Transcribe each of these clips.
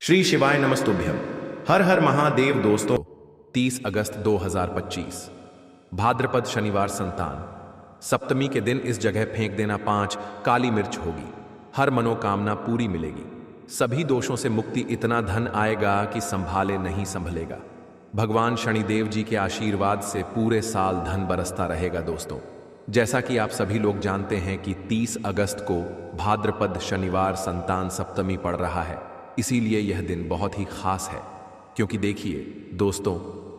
श्री शिवाय नमस्तुभ्यम। हर हर महादेव। दोस्तों 30 अगस्त 2025 भाद्रपद शनिवार संतान सप्तमी के दिन इस जगह फेंक देना 5 काली मिर्च होगी। हर मनोकामना पूरी मिलेगी, सभी दोषों से मुक्ति, इतना धन आएगा कि संभाले नहीं संभलेगा। भगवान शनिदेव जी के आशीर्वाद से पूरे साल धन बरसता रहेगा। दोस्तों जैसा कि आप सभी लोग जानते हैं कि 30 अगस्त को भाद्रपद शनिवार संतान सप्तमी पड़ रहा है, इसीलिए यह दिन बहुत ही खास है। क्योंकि देखिए दोस्तों,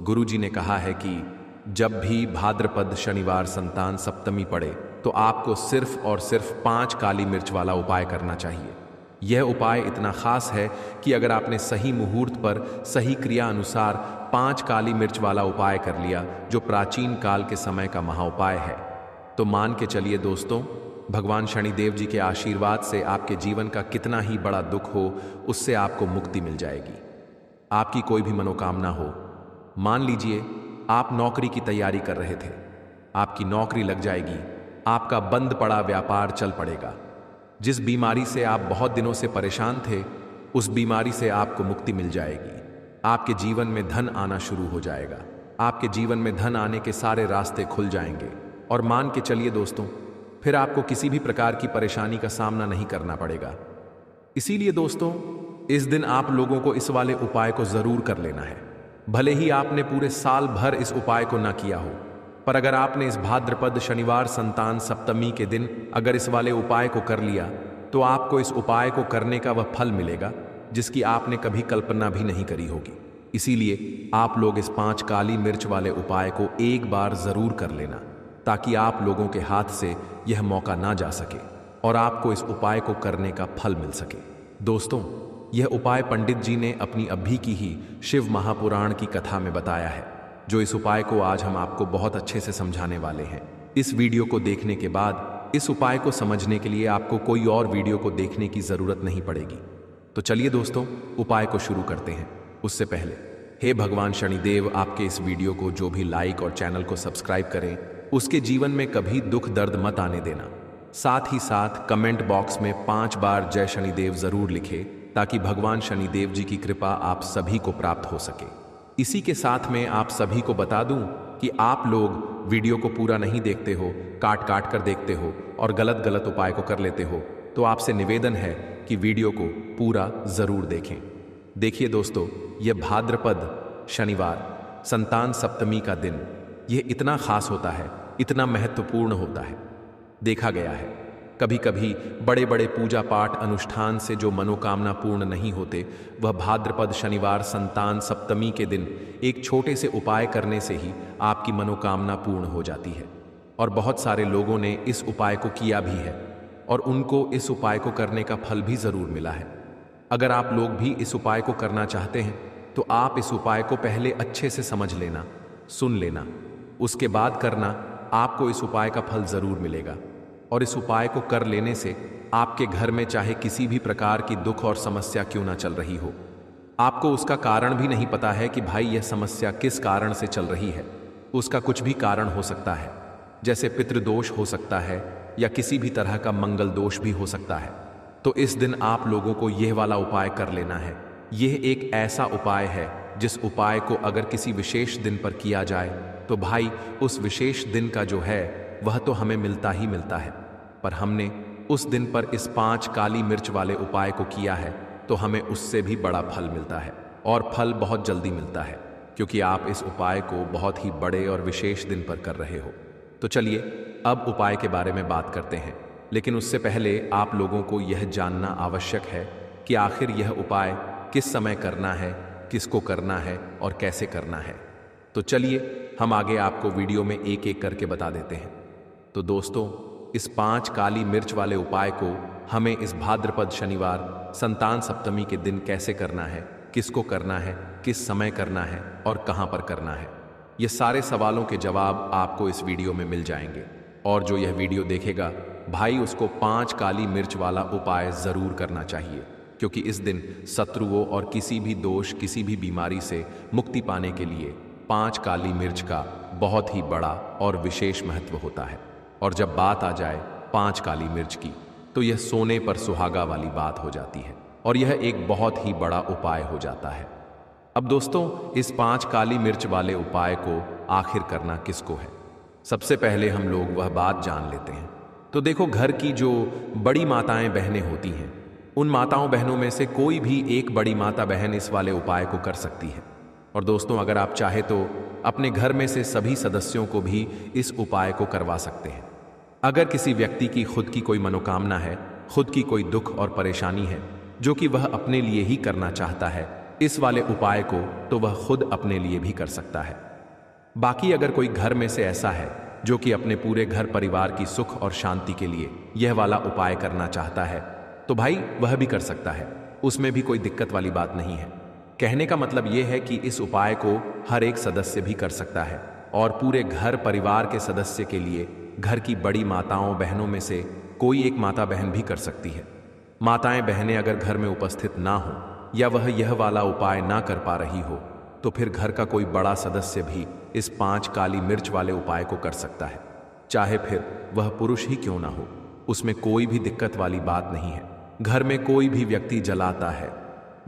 गुरु जी ने कहा है कि जब भी भाद्रपद शनिवार संतान सप्तमी पड़े तो आपको सिर्फ और सिर्फ 5 काली मिर्च वाला उपाय करना चाहिए। यह उपाय इतना खास है कि अगर आपने सही मुहूर्त पर सही क्रिया अनुसार 5 काली मिर्च वाला उपाय कर लिया, जो प्राचीन काल के समय का महाउपाय है, तो मान के चलिए दोस्तों, भगवान शनिदेव जी के आशीर्वाद से आपके जीवन का कितना ही बड़ा दुख हो, उससे आपको मुक्ति मिल जाएगी। आपकी कोई भी मनोकामना हो, मान लीजिए आप नौकरी की तैयारी कर रहे थे, आपकी नौकरी लग जाएगी, आपका बंद पड़ा व्यापार चल पड़ेगा। जिस बीमारी से आप बहुत दिनों से परेशान थे, उस बीमारी से आपको मुक्ति मिल जाएगी। आपके जीवन में धन आना शुरू हो जाएगा, आपके जीवन में धन आने के सारे रास्ते खुल जाएंगे। और मान के चलिए दोस्तों, फिर आपको किसी भी प्रकार की परेशानी का सामना नहीं करना पड़ेगा। इसीलिए दोस्तों, इस दिन आप लोगों को इस वाले उपाय को जरूर कर लेना है। भले ही आपने पूरे साल भर इस उपाय को ना किया हो, पर अगर आपने इस भाद्रपद शनिवार संतान सप्तमी के दिन अगर इस वाले उपाय को कर लिया, तो आपको इस उपाय को करने का वह फल मिलेगा जिसकी आपने कभी कल्पना भी नहीं करी होगी। इसीलिए आप लोग इस 5 काली मिर्च वाले उपाय को एक बार जरूर कर लेना, ताकि आप लोगों के हाथ से यह मौका ना जा सके और आपको इस उपाय को करने का फल मिल सके। दोस्तों, यह उपाय पंडित जी ने अपनी अभी की ही शिव महापुराण की कथा में बताया है, जो इस उपाय को आज हम आपको बहुत अच्छे से समझाने वाले हैं। इस वीडियो को देखने के बाद इस उपाय को समझने के लिए आपको कोई और वीडियो को देखने की जरूरत नहीं पड़ेगी। तो चलिए दोस्तों, उपाय को शुरू करते हैं। उससे पहले हे भगवान शनिदेव, आपके इस वीडियो को जो भी लाइक और चैनल को सब्सक्राइब करें, उसके जीवन में कभी दुख दर्द मत आने देना। साथ ही साथ कमेंट बॉक्स में 5 बार जय शनिदेव जरूर लिखे, ताकि भगवान शनिदेव जी की कृपा आप सभी को प्राप्त हो सके। इसी के साथ में आप सभी को बता दूं कि आप लोग वीडियो को पूरा नहीं देखते हो, काट काट कर देखते हो और गलत गलत उपाय को कर लेते हो, तो आपसे निवेदन है कि वीडियो को पूरा जरूर देखें। देखिए दोस्तों, यह भाद्रपद शनिवार संतान सप्तमी का दिन यह इतना खास होता है, इतना महत्वपूर्ण होता है। देखा गया है कभी कभी बड़े बड़े पूजा पाठ अनुष्ठान से जो मनोकामना पूर्ण नहीं होते, वह भाद्रपद शनिवार संतान सप्तमी के दिन एक छोटे से उपाय करने से ही आपकी मनोकामना पूर्ण हो जाती है। और बहुत सारे लोगों ने इस उपाय को किया भी है और उनको इस उपाय को करने का फल भी जरूर मिला है। अगर आप लोग भी इस उपाय को करना चाहते हैं, तो आप इस उपाय को पहले अच्छे से समझ लेना, सुन लेना, उसके बाद करना। आपको इस उपाय का फल जरूर मिलेगा। और इस उपाय को कर लेने से आपके घर में चाहे किसी भी प्रकार की दुख और समस्या क्यों ना चल रही हो, आपको उसका कारण भी नहीं पता है कि भाई यह समस्या किस कारण से चल रही है, उसका कुछ भी कारण हो सकता है। जैसे पितृदोष हो सकता है या किसी भी तरह का मंगल दोष भी हो सकता है। तो इस दिन आप लोगों को यह वाला उपाय कर लेना है। यह एक ऐसा उपाय है जिस उपाय को अगर किसी विशेष दिन पर किया जाए, तो भाई उस विशेष दिन का जो है वह तो हमें मिलता ही मिलता है, पर हमने उस दिन पर इस 5 काली मिर्च वाले उपाय को किया है, तो हमें उससे भी बड़ा फल मिलता है और फल बहुत जल्दी मिलता है, क्योंकि आप इस उपाय को बहुत ही बड़े और विशेष दिन पर कर रहे हो। तो चलिए अब उपाय के बारे में बात करते हैं, लेकिन उससे पहले आप लोगों को यह जानना आवश्यक है कि आखिर यह उपाय किस समय करना है, किसको करना है और कैसे करना है। तो चलिए हम आगे आपको वीडियो में एक एक करके बता देते हैं। तो दोस्तों, इस 5 काली मिर्च वाले उपाय को हमें इस भाद्रपद शनिवार संतान सप्तमी के दिन कैसे करना है, किसको करना है, किस समय करना है और कहां पर करना है, ये सारे सवालों के जवाब आपको इस वीडियो में मिल जाएंगे। और जो यह वीडियो देखेगा भाई, उसको 5 काली मिर्च वाला उपाय जरूर करना चाहिए, क्योंकि इस दिन शत्रुओं और किसी भी दोष, किसी भी बीमारी से मुक्ति पाने के लिए 5 काली मिर्च का बहुत ही बड़ा और विशेष महत्व होता है। और जब बात आ जाए 5 काली मिर्च की, तो यह सोने पर सुहागा वाली बात हो जाती है। और यह एक बहुत ही बड़ा उपाय हो जाता है। अब दोस्तों, इस 5 काली मिर्च वाले उपाय को आखिर करना किसको है? सबसे पहले हम लोग वह बात जान लेते हैं। तो देखो, घर की जो बड़ी माताएं बहनें होती हैं, उन माताओं बहनों में से कोई भी एक बड़ी माता बहन इस वाले उपाय को कर सकती है। और दोस्तों, अगर आप चाहे तो अपने घर में से सभी सदस्यों को भी इस उपाय को करवा सकते हैं। अगर किसी व्यक्ति की खुद की कोई मनोकामना है, खुद की कोई दुख और परेशानी है जो कि वह अपने लिए ही करना चाहता है इस वाले उपाय को, तो वह खुद अपने लिए भी कर सकता है। बाकी अगर कोई घर में से ऐसा है जो कि अपने पूरे घर परिवार की सुख और शांति के लिए यह वाला उपाय करना चाहता है, तो भाई वह भी कर सकता है, उसमें भी कोई दिक्कत वाली बात नहीं है। कहने का मतलब यह है कि इस उपाय को हर एक सदस्य भी कर सकता है और पूरे घर परिवार के सदस्य के लिए घर की बड़ी माताओं बहनों में से कोई एक माता बहन भी कर सकती है। माताएं बहनें अगर घर में उपस्थित ना हो या वह यह वाला उपाय ना कर पा रही हो, तो फिर घर का कोई बड़ा सदस्य भी इस 5 काली मिर्च वाले उपाय को कर सकता है, चाहे फिर वह पुरुष ही क्यों ना हो। उसमें कोई भी दिक्कत वाली बात नहीं है। घर में कोई भी व्यक्ति जलाता है,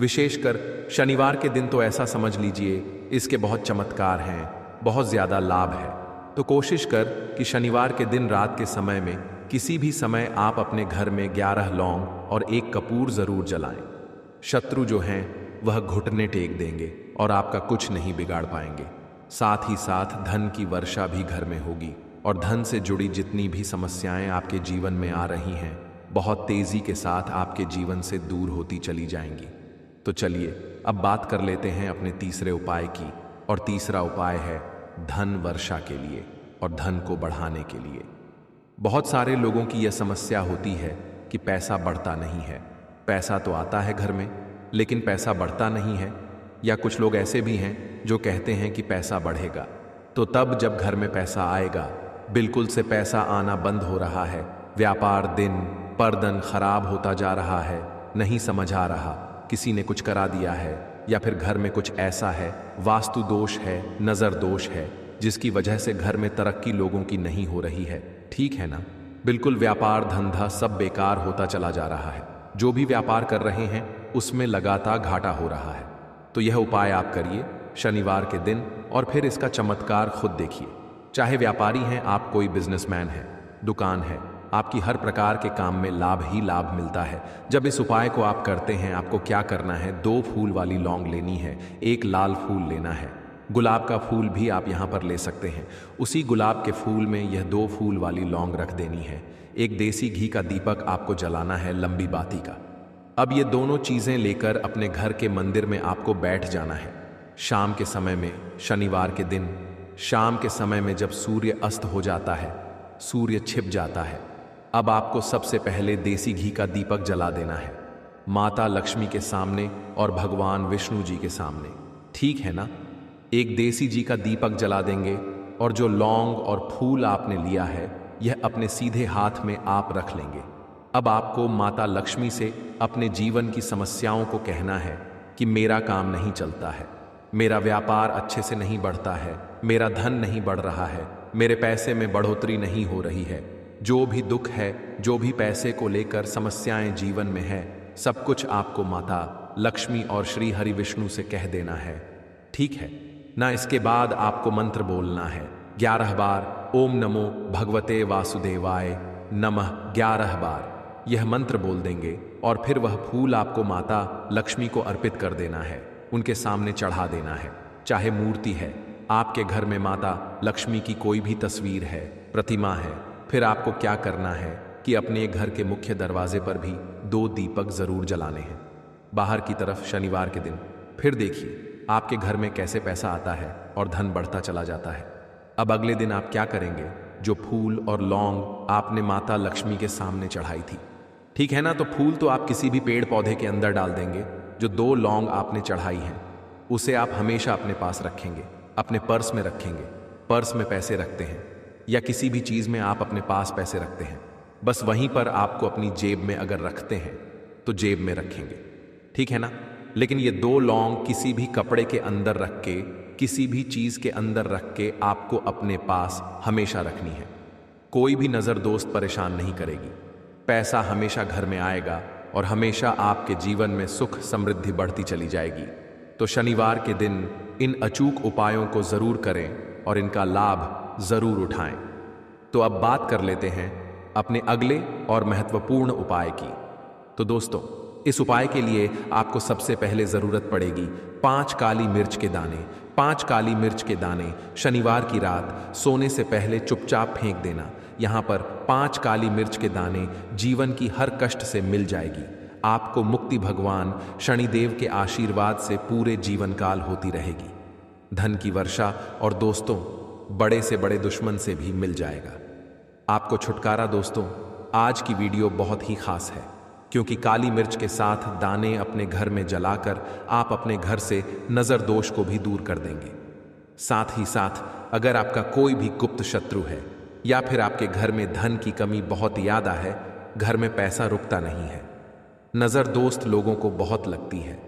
विशेषकर शनिवार के दिन, तो ऐसा समझ लीजिए इसके बहुत चमत्कार हैं, बहुत ज्यादा लाभ है। तो कोशिश कर कि शनिवार के दिन रात के समय में किसी भी समय आप अपने घर में 11 लौंग और 1 कपूर जरूर जलाएं। शत्रु जो हैं वह घुटने टेक देंगे और आपका कुछ नहीं बिगाड़ पाएंगे। साथ ही साथ धन की वर्षा भी घर में होगी और धन से जुड़ी जितनी भी समस्याएं आपके जीवन में आ रही हैं, बहुत तेजी के साथ आपके जीवन से दूर होती चली जाएंगी। तो चलिए अब बात कर लेते हैं अपने तीसरे उपाय की, और तीसरा उपाय है धन वर्षा के लिए और धन को बढ़ाने के लिए। बहुत सारे लोगों की यह समस्या होती है कि पैसा बढ़ता नहीं है। पैसा तो आता है घर में, लेकिन पैसा बढ़ता नहीं है। या कुछ लोग ऐसे भी हैं जो कहते हैं कि पैसा बढ़ेगा, तो तब जब घर में पैसा आएगा, बिल्कुल से पैसा आना बंद हो रहा है। व्यापार दिन पर दिन खराब होता जा रहा है, नहीं समझ आ रहा, किसी ने कुछ करा दिया है, या फिर घर में कुछ ऐसा है, वास्तु दोष है, नजर दोष है, जिसकी वजह से घर में तरक्की लोगों की नहीं हो रही है। ठीक है ना? बिल्कुल व्यापार धंधा सब बेकार होता चला जा रहा है। जो भी व्यापार कर रहे हैं उसमें लगातार घाटा हो रहा है। तो यह उपाय आप करिए शनिवार के दिन, और फिर इसका चमत्कार खुद देखिए। चाहे व्यापारी हैं आप, कोई बिजनेसमैन है, दुकान है, आपकी हर प्रकार के काम में लाभ ही लाभ मिलता है। जब इस उपाय को आप करते हैं, आपको क्या करना है, 2 फूल वाली लौंग लेनी है, 1 लाल फूल लेना है, गुलाब का फूल भी आप यहाँ पर ले सकते हैं। उसी गुलाब के फूल में यह 2 फूल वाली लौंग रख देनी है। एक देसी घी का दीपक आपको जलाना है, लंबी बाती का। अब ये दोनों चीजें लेकर अपने घर के मंदिर में आपको बैठ जाना है। शाम के समय में, शनिवार के दिन शाम के समय में जब सूर्य अस्त हो जाता है, सूर्य छिप जाता है, अब आपको सबसे पहले देसी घी का दीपक जला देना है, माता लक्ष्मी के सामने और भगवान विष्णु जी के सामने। ठीक है ना? एक देसी घी का दीपक जला देंगे और जो लौंग और फूल आपने लिया है, यह अपने सीधे हाथ में आप रख लेंगे। अब आपको माता लक्ष्मी से अपने जीवन की समस्याओं को कहना है कि मेरा काम नहीं चलता है, मेरा व्यापार अच्छे से नहीं बढ़ता है, मेरा धन नहीं बढ़ रहा है, मेरे पैसे में बढ़ोतरी नहीं हो रही है। जो भी दुख है, जो भी पैसे को लेकर समस्याएं जीवन में है, सब कुछ आपको माता लक्ष्मी और श्री हरि विष्णु से कह देना है। ठीक है ना? इसके बाद आपको मंत्र बोलना है 11 बार, ओम नमो भगवते वासुदेवाय नमः 11 बार। यह मंत्र बोल देंगे और फिर वह फूल आपको माता लक्ष्मी को अर्पित कर देना है, उनके सामने चढ़ा देना है। चाहे मूर्ति है, आपके घर में माता लक्ष्मी की कोई भी तस्वीर है, प्रतिमा है, फिर आपको क्या करना है कि अपने घर के मुख्य दरवाजे पर भी 2 दीपक जरूर जलाने हैं, बाहर की तरफ शनिवार के दिन। फिर देखिए आपके घर में कैसे पैसा आता है और धन बढ़ता चला जाता है। अब अगले दिन आप क्या करेंगे? जो फूल और लौंग आपने माता लक्ष्मी के सामने चढ़ाई थी, ठीक है ना, तो फूल तो आप किसी भी पेड़ पौधे के अंदर डाल देंगे। जो 2 लौंग आपने चढ़ाई हैं उसे आप हमेशा अपने पास रखेंगे, अपने पर्स में रखेंगे। पर्स में पैसे रखते हैं या किसी भी चीज में आप अपने पास पैसे रखते हैं, बस वहीं पर आपको अपनी जेब में अगर रखते हैं तो जेब में रखेंगे, ठीक है ना। लेकिन ये 2 लौंग किसी भी कपड़े के अंदर रख के, किसी भी चीज के अंदर रख के आपको अपने पास हमेशा रखनी है। कोई भी नजर दोस्त परेशान नहीं करेगी, पैसा हमेशा घर में आएगा, और हमेशा आपके जीवन में सुख समृद्धि बढ़ती चली जाएगी। तो शनिवार के दिन इन अचूक उपायों को जरूर करें और इनका लाभ जरूर उठाएं। तो अब बात कर लेते हैं अपने अगले और महत्वपूर्ण उपाय की। तो दोस्तों, इस उपाय के लिए आपको सबसे पहले जरूरत पड़ेगी 5 काली मिर्च के दाने। 5 काली मिर्च के दाने शनिवार की रात सोने से पहले चुपचाप फेंक देना। यहाँ पर 5 काली मिर्च के दाने जीवन की हर कष्ट से मिल जाएगी। आपको मुक्ति भगवान शनिदेव के आशीर्वाद से पूरे जीवन काल होती रहेगी। धन की वर्षा और दोस्तों, बड़े से बड़े दुश्मन से भी मिल जाएगा आपको छुटकारा। दोस्तों, आज की वीडियो बहुत ही खास है क्योंकि काली मिर्च के साथ दाने अपने घर में जलाकर आप अपने घर से नजर दोष को भी दूर कर देंगे। साथ ही साथ अगर आपका कोई भी गुप्त शत्रु है या फिर आपके घर में धन की कमी बहुत ज्यादा है, घर में पैसा रुकता नहीं है, नजर दोस्त लोगों को बहुत लगती है,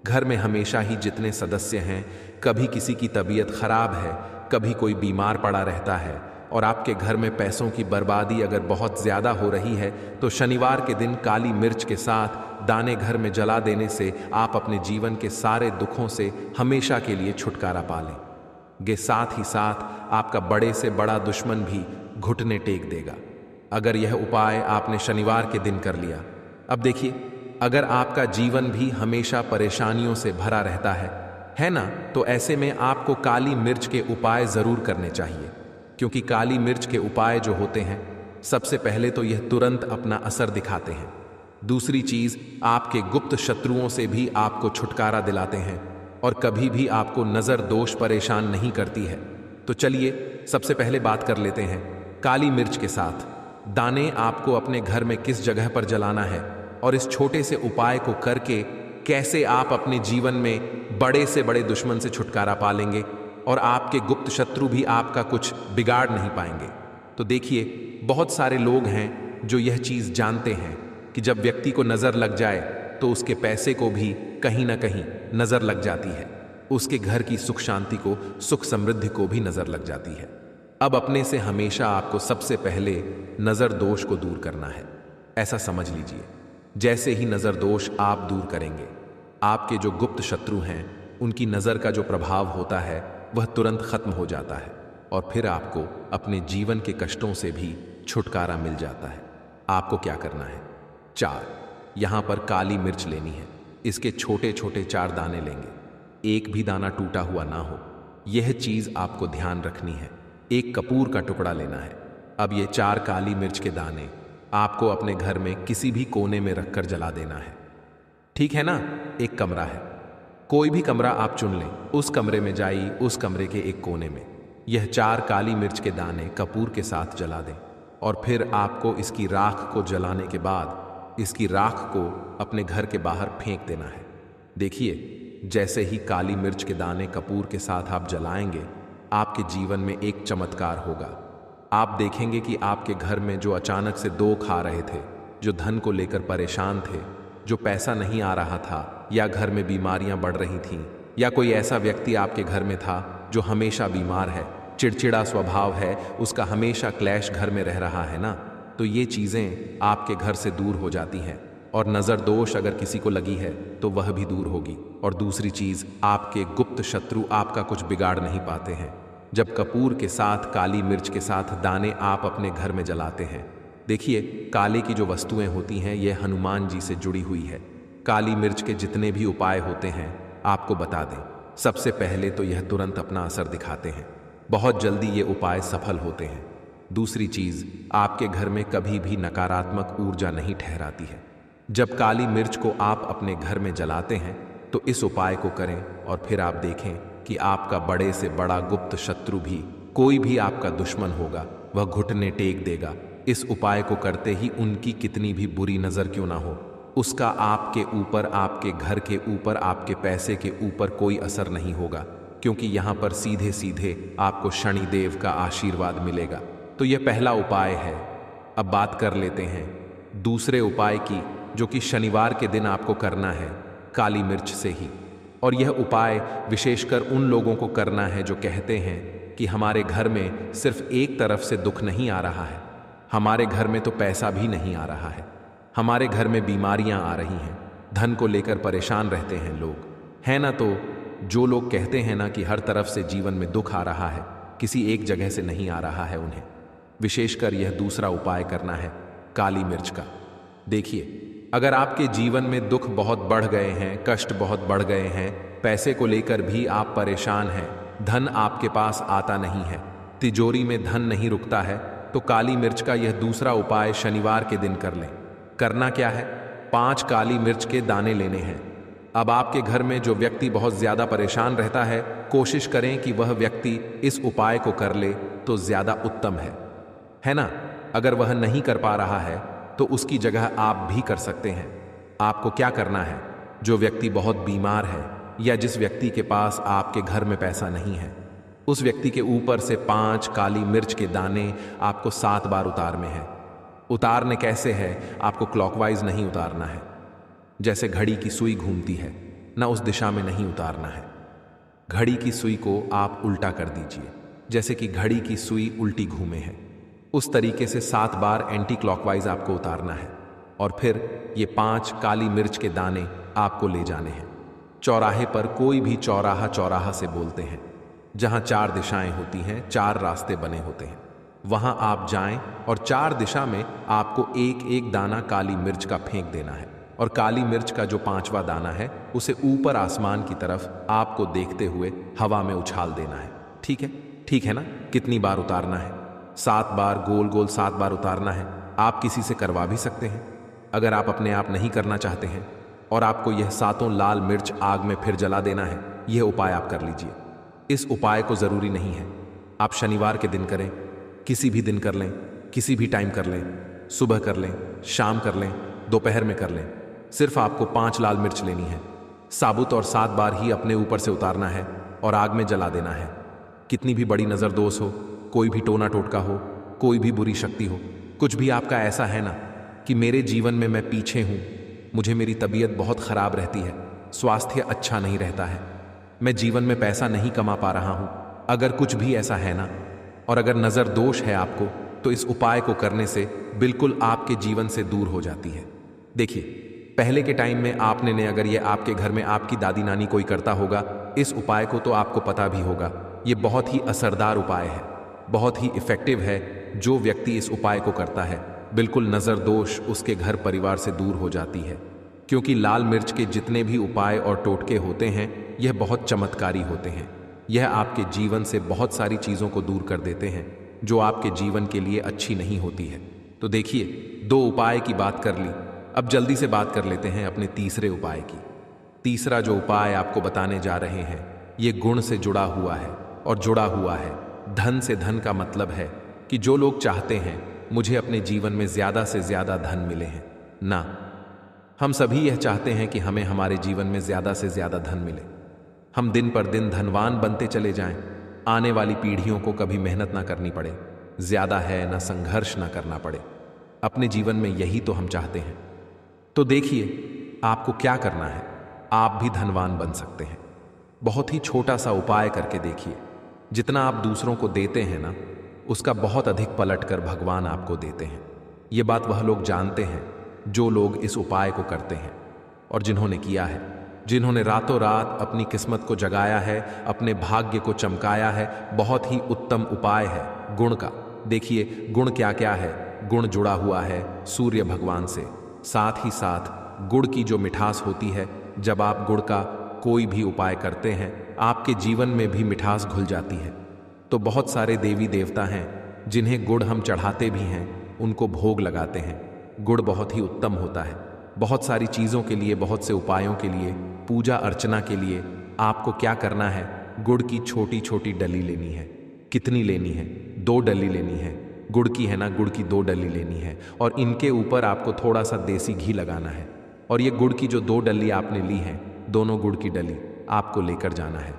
घर में हमेशा ही जितने सदस्य हैं कभी किसी की तबीयत खराब है, कभी कोई बीमार पड़ा रहता है और आपके घर में पैसों की बर्बादी अगर बहुत ज्यादा हो रही है, तो शनिवार के दिन काली मिर्च के साथ दाने घर में जला देने से आप अपने जीवन के सारे दुखों से हमेशा के लिए छुटकारा पा लेंगे। साथ ही साथ आपका बड़े से बड़ा दुश्मन भी घुटने टेक देगा अगर यह उपाय आपने शनिवार के दिन कर लिया। अब देखिए, अगर आपका जीवन भी हमेशा परेशानियों से भरा रहता है ना, तो ऐसे में आपको काली मिर्च के उपाय जरूर करने चाहिए क्योंकि काली मिर्च के उपाय जो होते हैं, सबसे पहले तो यह तुरंत अपना असर दिखाते हैं। दूसरी चीज, आपके गुप्त शत्रुओं से भी आपको छुटकारा दिलाते हैं और कभी भी आपको नजर दोष परेशान नहीं करती है। तो चलिए सबसे पहले बात कर लेते हैं काली मिर्च के साथ दाने आपको अपने घर में किस जगह पर जलाना है और इस छोटे से उपाय को करके कैसे आप अपने जीवन में बड़े से बड़े दुश्मन से छुटकारा पा लेंगे और आपके गुप्त शत्रु भी आपका कुछ बिगाड़ नहीं पाएंगे। तो देखिए, बहुत सारे लोग हैं जो यह चीज जानते हैं कि जब व्यक्ति को नजर लग जाए तो उसके पैसे को भी कहीं ना कहीं नजर लग जाती है, उसके घर की सुख शांति को, सुख समृद्धि को भी नजर लग जाती है। अब अपने से हमेशा आपको सबसे पहले नजर दोष को दूर करना है। ऐसा समझ लीजिए, जैसे ही नजर दोष आप दूर करेंगे, आपके जो गुप्त शत्रु हैं उनकी नजर का जो प्रभाव होता है वह तुरंत खत्म हो जाता है और फिर आपको अपने जीवन के कष्टों से भी छुटकारा मिल जाता है। आपको क्या करना है, 4 यहां पर काली मिर्च लेनी है। इसके छोटे छोटे 4 दाने लेंगे, एक भी दाना टूटा हुआ ना हो, यह चीज आपको ध्यान रखनी है। एक कपूर का टुकड़ा लेना है। अब ये 4 काली मिर्च के दाने आपको अपने घर में किसी भी कोने में रखकर जला देना है, ठीक है ना। एक कमरा है, कोई भी कमरा आप चुन लें, उस कमरे में जाइए, उस कमरे के एक कोने में यह 4 काली मिर्च के दाने कपूर के साथ जला दें और फिर आपको इसकी राख को जलाने के बाद इसकी राख को अपने घर के बाहर फेंक देना है। देखिए, जैसे ही काली मिर्च के दाने कपूर के साथ आप जलाएंगे, आपके जीवन में एक चमत्कार होगा। आप देखेंगे कि आपके घर में जो अचानक से दुख आ रहे थे, जो धन को लेकर परेशान थे, जो पैसा नहीं आ रहा था या घर में बीमारियां बढ़ रही थीं, या कोई ऐसा व्यक्ति आपके घर में था जो हमेशा बीमार है, चिड़चिड़ा स्वभाव है, उसका हमेशा क्लेश घर में रह रहा है ना, तो ये चीजें आपके घर से दूर हो जाती हैं और नजर दोष अगर किसी को लगी है तो वह भी दूर होगी। और दूसरी चीज, आपके गुप्त शत्रु आपका कुछ बिगाड़ नहीं पाते हैं। जब कपूर के साथ काली मिर्च के साथ दाने आप अपने घर में जलाते हैं, देखिए, काले की जो वस्तुएं होती हैं यह हनुमान जी से जुड़ी हुई है। काली मिर्च के जितने भी उपाय होते हैं आपको बता दें, सबसे पहले तो यह तुरंत अपना असर दिखाते हैं, बहुत जल्दी ये उपाय सफल होते हैं। दूसरी चीज, आपके घर में कभी भी नकारात्मक ऊर्जा नहीं ठहराती है। जब काली मिर्च को आप अपने घर में जलाते हैं तो इस उपाय को करें और फिर आप देखें कि आपका बड़े से बड़ा गुप्त शत्रु भी, कोई भी आपका दुश्मन होगा, वह घुटने टेक देगा। इस उपाय को करते ही उनकी कितनी भी बुरी नजर क्यों ना हो, उसका आपके ऊपर, आपके घर के ऊपर, आपके पैसे के ऊपर कोई असर नहीं होगा, क्योंकि यहाँ पर सीधे सीधे आपको शनिदेव का आशीर्वाद मिलेगा। तो यह पहला उपाय है। अब बात कर लेते हैं दूसरे उपाय की, जो कि शनिवार के दिन आपको करना है काली मिर्च से ही। और यह उपाय विशेषकर उन लोगों को करना है जो कहते हैं कि हमारे घर में सिर्फ एक तरफ से दुख नहीं आ रहा है, हमारे घर में तो पैसा भी नहीं आ रहा है, हमारे घर में बीमारियां आ रही हैं, धन को लेकर परेशान रहते हैं लोग, है ना। तो जो लोग कहते हैं ना कि हर तरफ से जीवन में दुख आ रहा है, किसी एक जगह से नहीं आ रहा है, उन्हें विशेषकर यह दूसरा उपाय करना है काली मिर्च का। देखिए, अगर आपके जीवन में दुख बहुत बढ़ गए हैं, कष्ट बहुत बढ़ गए हैं, पैसे को लेकर भी आप परेशान हैं, धन आपके पास आता नहीं है, तिजोरी में धन नहीं रुकता है, तो काली मिर्च का यह दूसरा उपाय शनिवार के दिन कर लें। करना क्या है? 5 काली मिर्च के दाने लेने हैं। अब आपके घर में जो व्यक्ति बहुत ज्यादा परेशान रहता है, कोशिश करें कि वह व्यक्ति इस उपाय को कर ले तो ज्यादा उत्तम है ना। अगर वह नहीं कर पा रहा है तो उसकी जगह आप भी कर सकते हैं। आपको क्या करना है? जो व्यक्ति बहुत बीमार है या जिस व्यक्ति के पास आपके घर में पैसा नहीं है, उस व्यक्ति के ऊपर से 5 काली मिर्च के दाने आपको 7 बार उतारने हैं। उतारने कैसे है? आपको क्लॉकवाइज नहीं उतारना है, जैसे घड़ी की सुई घूमती है ना, उस दिशा में नहीं उतारना है। घड़ी की सुई को आप उल्टा कर दीजिए, जैसे कि घड़ी की सुई उल्टी घूमे है, उस तरीके से 7 बार एंटी क्लॉकवाइज आपको उतारना है। और फिर ये 5 काली मिर्च के दाने आपको ले जाने हैं। चौराहे पर, कोई भी चौराहा चौराहा से बोलते हैं, जहां 4 दिशाएं होती हैं, 4 रास्ते बने होते हैं, वहां आप जाएं और 4 दिशा में आपको एक एक दाना काली मिर्च का फेंक देना है। और काली मिर्च का जो 5वां दाना है, उसे ऊपर आसमान की तरफ आपको देखते हुए हवा में उछाल देना है। ठीक है ना। कितनी बार उतारना है? 7 बार, गोल गोल 7 बार उतारना है। आप किसी से करवा भी सकते हैं, अगर आप अपने आप नहीं करना चाहते हैं और आपको यह 7 लाल मिर्च आग में फिर जला देना है, यह उपाय आप कर लीजिए। इस उपाय को जरूरी नहीं है आप शनिवार के दिन करें, किसी भी दिन कर लें, किसी भी टाइम कर लें, सुबह कर लें, शाम कर लें, दोपहर में कर लें। सिर्फ आपको 5 लाल मिर्च लेनी है, साबुत, और 7 बार ही अपने ऊपर से उतारना है और आग में जला देना है। कितनी भी बड़ी नजर दोष हो, कोई भी टोना टोटका हो, कोई भी बुरी शक्ति हो, कुछ भी आपका ऐसा है ना कि मेरे जीवन में मैं पीछे हूं, मुझे मेरी तबीयत बहुत खराब रहती है, स्वास्थ्य अच्छा नहीं रहता है, मैं जीवन में पैसा नहीं कमा पा रहा हूं, अगर कुछ भी ऐसा है ना, और अगर नजर दोष है आपको, तो इस उपाय को करने से बिल्कुल आपके जीवन से दूर हो जाती है। देखिए, पहले के टाइम में आपने ने अगर ये आपके घर में आपकी दादी नानी कोई करता होगा इस उपाय को, तो आपको पता भी होगा ये बहुत ही असरदार उपाय है, बहुत ही इफेक्टिव है। जो व्यक्ति इस उपाय को करता है, बिल्कुल नजर दोष उसके घर परिवार से दूर हो जाती है। क्योंकि लाल मिर्च के जितने भी उपाय और टोटके होते हैं, यह बहुत चमत्कारी होते हैं। यह आपके जीवन से बहुत सारी चीजों को दूर कर देते हैं जो आपके जीवन के लिए अच्छी नहीं होती है। तो देखिए, 2 उपाय की बात कर ली, अब जल्दी से बात कर लेते हैं अपने तीसरे उपाय की। तीसरा जो उपाय आपको बताने जा रहे हैं, ये गुण से जुड़ा हुआ है, और जुड़ा हुआ है धन से। धन का मतलब है कि जो लोग चाहते हैं मुझे अपने जीवन में ज्यादा से ज्यादा धन मिले हैं ना, हम सभी यह चाहते हैं कि हमें हमारे जीवन में ज्यादा से ज्यादा धन मिले, हम दिन पर दिन धनवान बनते चले जाएं, आने वाली पीढ़ियों को कभी मेहनत ना करनी पड़े, ज्यादा है ना संघर्ष ना करना पड़े, अपने जीवन में यही तो हम चाहते हैं। तो देखिए, आपको क्या करना है, आप भी धनवान बन सकते हैं। बहुत ही छोटा सा उपाय करके देखिए, जितना आप दूसरों को देते हैं ना, उसका बहुत अधिक पलटकर भगवान आपको देते हैं। ये बात वह लोग जानते हैं जो लोग इस उपाय को करते हैं और जिन्होंने किया है, जिन्होंने रातों रात अपनी किस्मत को जगाया है, अपने भाग्य को चमकाया है। बहुत ही उत्तम उपाय है गुण का। देखिए, गुण क्या क्या है। गुण जुड़ा हुआ है सूर्य भगवान से, साथ ही साथ गुड़ की जो मिठास होती है, जब आप गुड़ का कोई भी उपाय करते हैं, आपके जीवन में भी मिठास घुल जाती है। तो बहुत सारे देवी देवता हैं जिन्हें गुड़ हम चढ़ाते भी हैं, उनको भोग लगाते हैं। गुड़ बहुत ही उत्तम होता है बहुत सारी चीज़ों के लिए, बहुत से उपायों के लिए, पूजा अर्चना के लिए। आपको क्या करना है, गुड़ की छोटी छोटी डली लेनी है। कितनी लेनी है? 2 डली लेनी है। गुड़ की है ना, गुड़ की 2 डली लेनी है, और इनके ऊपर आपको थोड़ा सा देसी घी लगाना है। और ये गुड़ की जो 2 डली आपने ली हैं, दोनों गुड़ की डली आपको लेकर जाना है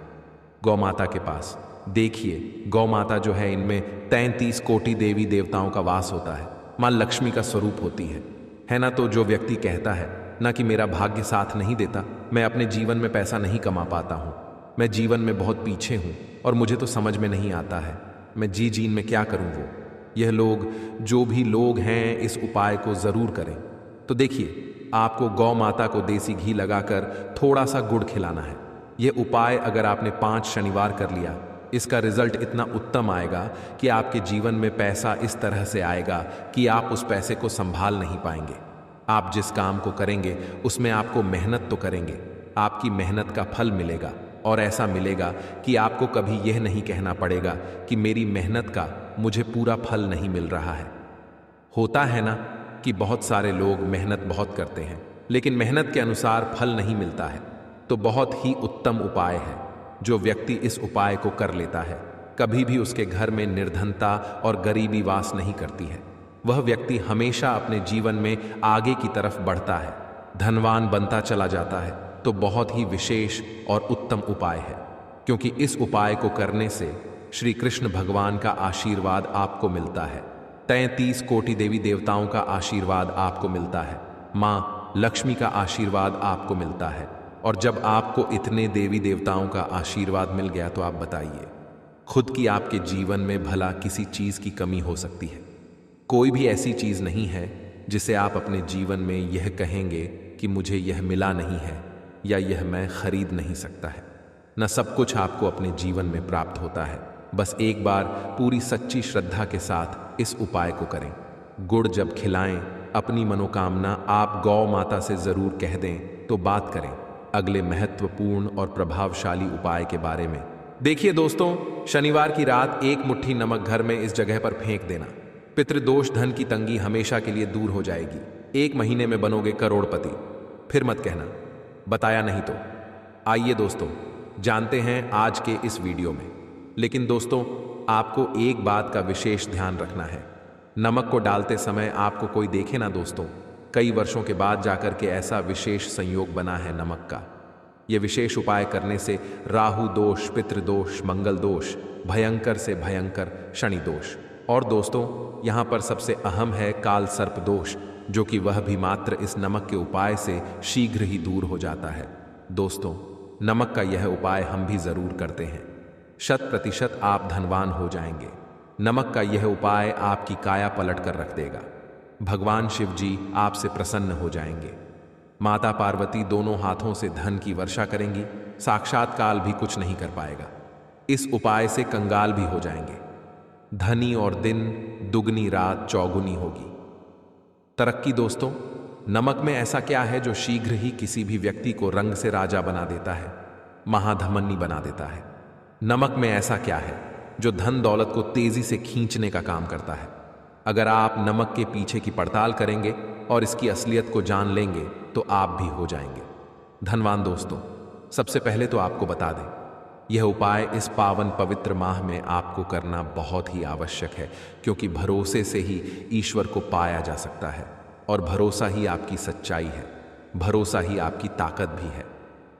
गौ माता के पास। देखिए, गौ माता जो है, इनमें 33 कोटि देवी देवताओं का वास होता है, माँ लक्ष्मी का स्वरूप होती है ना। तो जो व्यक्ति कहता है ना कि मेरा भाग्य साथ नहीं देता, मैं अपने जीवन में पैसा नहीं कमा पाता हूँ, मैं जीवन में बहुत पीछे हूँ और मुझे तो समझ में नहीं आता है, मैं जी में क्या करूँ, वो यह लोग, जो भी लोग हैं, इस उपाय को ज़रूर करें। तो देखिए, आपको गौ माता को देसी घी लगाकर थोड़ा सा गुड़ खिलाना है। यह उपाय अगर आपने 5 शनिवार कर लिया, इसका रिजल्ट इतना उत्तम आएगा कि आपके जीवन में पैसा इस तरह से आएगा कि आप उस पैसे को संभाल नहीं पाएंगे। आप जिस काम को करेंगे उसमें आपको मेहनत तो करेंगे, आपकी मेहनत का फल मिलेगा, और ऐसा मिलेगा कि आपको कभी यह नहीं कहना पड़ेगा कि मेरी मेहनत का मुझे पूरा फल नहीं मिल रहा है। होता है ना कि बहुत सारे लोग मेहनत बहुत करते हैं लेकिन मेहनत के अनुसार फल नहीं मिलता है। तो बहुत ही उत्तम उपाय है। जो व्यक्ति इस उपाय को कर लेता है, कभी भी उसके घर में निर्धनता और गरीबी वास नहीं करती है। वह व्यक्ति हमेशा अपने जीवन में आगे की तरफ बढ़ता है, धनवान बनता चला जाता है। तो बहुत ही विशेष और उत्तम उपाय है, क्योंकि इस उपाय को करने से श्री कृष्ण भगवान का आशीर्वाद आपको मिलता है। 33 कोटि देवी देवताओं का आशीर्वाद आपको मिलता है। माँ लक्ष्मी का आशीर्वाद आपको मिलता है। और जब आपको इतने देवी देवताओं का आशीर्वाद मिल गया तो आप बताइए, खुद की आपके जीवन में भला किसी चीज़ की कमी हो सकती है? कोई भी ऐसी चीज़ नहीं है जिसे आप अपने जीवन में यह कहेंगे कि मुझे यह मिला नहीं है या यह मैं खरीद नहीं सकता है। न सब कुछ आपको अपने जीवन में प्राप्त होता है। बस एक बार पूरी सच्ची श्रद्धा के साथ इस उपाय को करें। गुड़ जब खिलाएं, अपनी मनोकामना आप गौ माता से ज़रूर कह दें। तो बात करें अगले महत्वपूर्ण और प्रभावशाली उपाय के बारे में। देखिए दोस्तों, शनिवार की रात 1 मुट्ठी नमक घर में इस जगह पर फेंक देना। पितृदोष, धन की तंगी हमेशा के लिए दूर हो जाएगी। 1 महीने में बनोगे करोड़पति। फिर मत कहना बताया नहीं तो। आइए दोस्तों, जानते हैं आज के इस वीडियो में। लेकिन दोस्तों, आपको एक बात का विशेष ध्यान रखना है। नमक को डालते समय आपको कोई देखे ना दोस्तों। कई वर्षों के बाद जाकर के ऐसा विशेष संयोग बना है नमक का। यह विशेष उपाय करने से राहु दोष, पितृदोष, मंगल दोष, भयंकर से भयंकर शनि दोष, और दोस्तों यहाँ पर सबसे अहम है काल सर्प दोष, जो कि वह भी मात्र इस नमक के उपाय से शीघ्र ही दूर हो जाता है। दोस्तों, नमक का यह उपाय हम भी जरूर करते हैं। 100% आप धनवान हो जाएंगे। नमक का यह उपाय आपकी काया पलट कर रख देगा। भगवान शिव जी आपसे प्रसन्न हो जाएंगे। माता पार्वती दोनों हाथों से धन की वर्षा करेंगी। साक्षात काल भी कुछ नहीं कर पाएगा। इस उपाय से कंगाल भी हो जाएंगे। धनी और दिन दुगनी, रात चौगुनी होगी। तरक्की दोस्तों, नमक में ऐसा क्या है जो शीघ्र ही किसी भी व्यक्ति को रंग से राजा बना देता है, महाधमनी बना देता है? नमक में ऐसा क्या है जो धन दौलत को तेजी से खींचने का काम करता है? अगर आप नमक के पीछे की पड़ताल करेंगे और इसकी असलियत को जान लेंगे तो आप भी हो जाएंगे धनवान। दोस्तों, सबसे पहले तो आपको बता दें, यह उपाय इस पावन पवित्र माह में आपको करना बहुत ही आवश्यक है, क्योंकि भरोसे से ही ईश्वर को पाया जा सकता है, और भरोसा ही आपकी सच्चाई है, भरोसा ही आपकी ताकत भी है।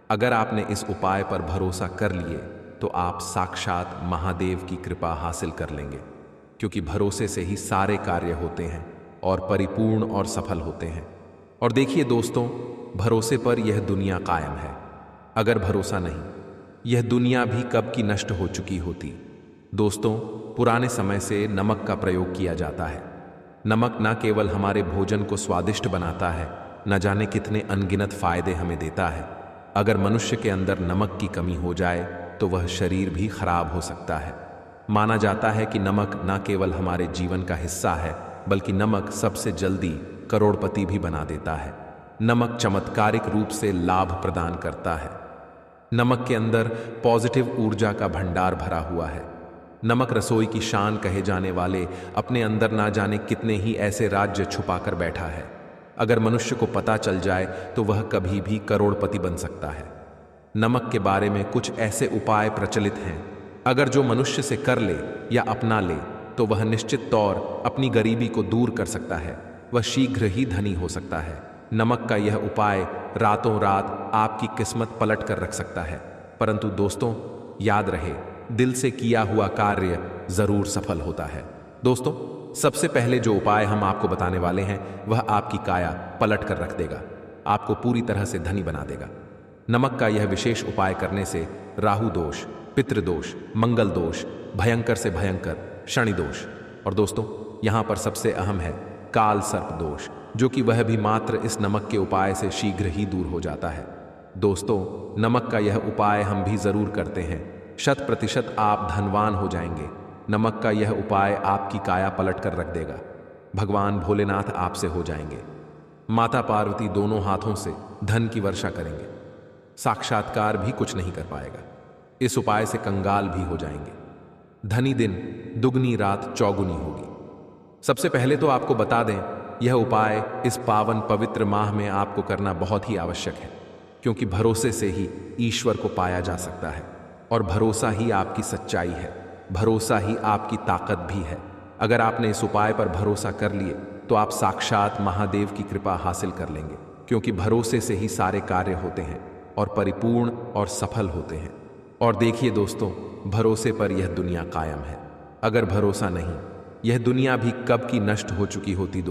अगर आपने इस उपाय पर भरोसा कर लिए तो आप साक्षात महादेव की कृपा हासिल कर लेंगे, क्योंकि भरोसे से ही सारे कार्य होते हैं और परिपूर्ण और सफल होते हैं। और देखिए दोस्तों, भरोसे पर यह दुनिया कायम है। अगर भरोसा नहीं, यह दुनिया भी कब की नष्ट हो चुकी होती। दोस्तों, पुराने समय से नमक का प्रयोग किया जाता है। नमक न केवल हमारे भोजन को स्वादिष्ट बनाता है, न जाने कितने अनगिनत फायदे हमें देता है। अगर मनुष्य के अंदर नमक की कमी हो जाए तो वह शरीर भी खराब हो सकता है। माना जाता है कि नमक न केवल हमारे जीवन का हिस्सा है, बल्कि नमक सबसे जल्दी करोड़पति भी बना देता है। नमक चमत्कारिक रूप से लाभ प्रदान करता है। नमक के अंदर पॉजिटिव ऊर्जा का भंडार भरा हुआ है। नमक रसोई की शान कहे जाने वाले अपने अंदर ना जाने कितने ही ऐसे राज्य छुपाकर बैठा है। अगर मनुष्य को पता चल जाए तो वह कभी भी करोड़पति बन सकता है। नमक के बारे में कुछ ऐसे उपाय प्रचलित हैं, अगर जो मनुष्य से कर ले या अपना ले तो वह निश्चित तौर अपनी गरीबी को दूर कर सकता है, वह शीघ्र ही धनी हो सकता है। नमक का यह उपाय रातों रात आपकी किस्मत पलट कर रख सकता है। परंतु दोस्तों, याद रहे, दिल से किया हुआ कार्य जरूर सफल होता है। दोस्तों, सबसे पहले जो उपाय हम आपको बताने वाले हैं वह आपकी काया पलट कर रख देगा, आपको पूरी तरह से धनी बना देगा। नमक का यह विशेष उपाय करने से राहु दोष, पितृदोष, मंगल दोष, भयंकर से भयंकर शनि दोष, और दोस्तों यहाँ पर सबसे अहम है काल सर्प दोष, जो कि वह भी मात्र इस नमक के उपाय से शीघ्र ही दूर हो जाता है। दोस्तों, नमक का यह उपाय हम भी जरूर करते हैं। 100% आप धनवान हो जाएंगे। नमक का यह उपाय आपकी काया पलट कर रख देगा। भगवान भोलेनाथ आपसे हो जाएंगे। माता पार्वती दोनों हाथों से धन की वर्षा करेंगे। साक्षात्कार भी कुछ नहीं कर पाएगा। इस उपाय से कंगाल भी हो जाएंगे। धनी दिन दुगनी रात चौगुनी होगी। सबसे पहले तो आपको बता दें, यह उपाय इस पावन पवित्र माह में आपको करना बहुत ही आवश्यक है, क्योंकि भरोसे से ही ईश्वर को पाया जा सकता है और भरोसा ही आपकी सच्चाई है, भरोसा ही आपकी ताकत भी है। अगर आपने इस उपाय पर भरोसा कर लिए तो आप साक्षात महादेव की कृपा हासिल कर लेंगे, क्योंकि भरोसे से ही सारे कार्य होते हैं और परिपूर्ण और सफल होते हैं। और देखिए दोस्तों, भरोसे पर यह दुनिया कायम है। अगर भरोसा नहीं, यह दुनिया भी कब की नष्ट हो चुकी होती।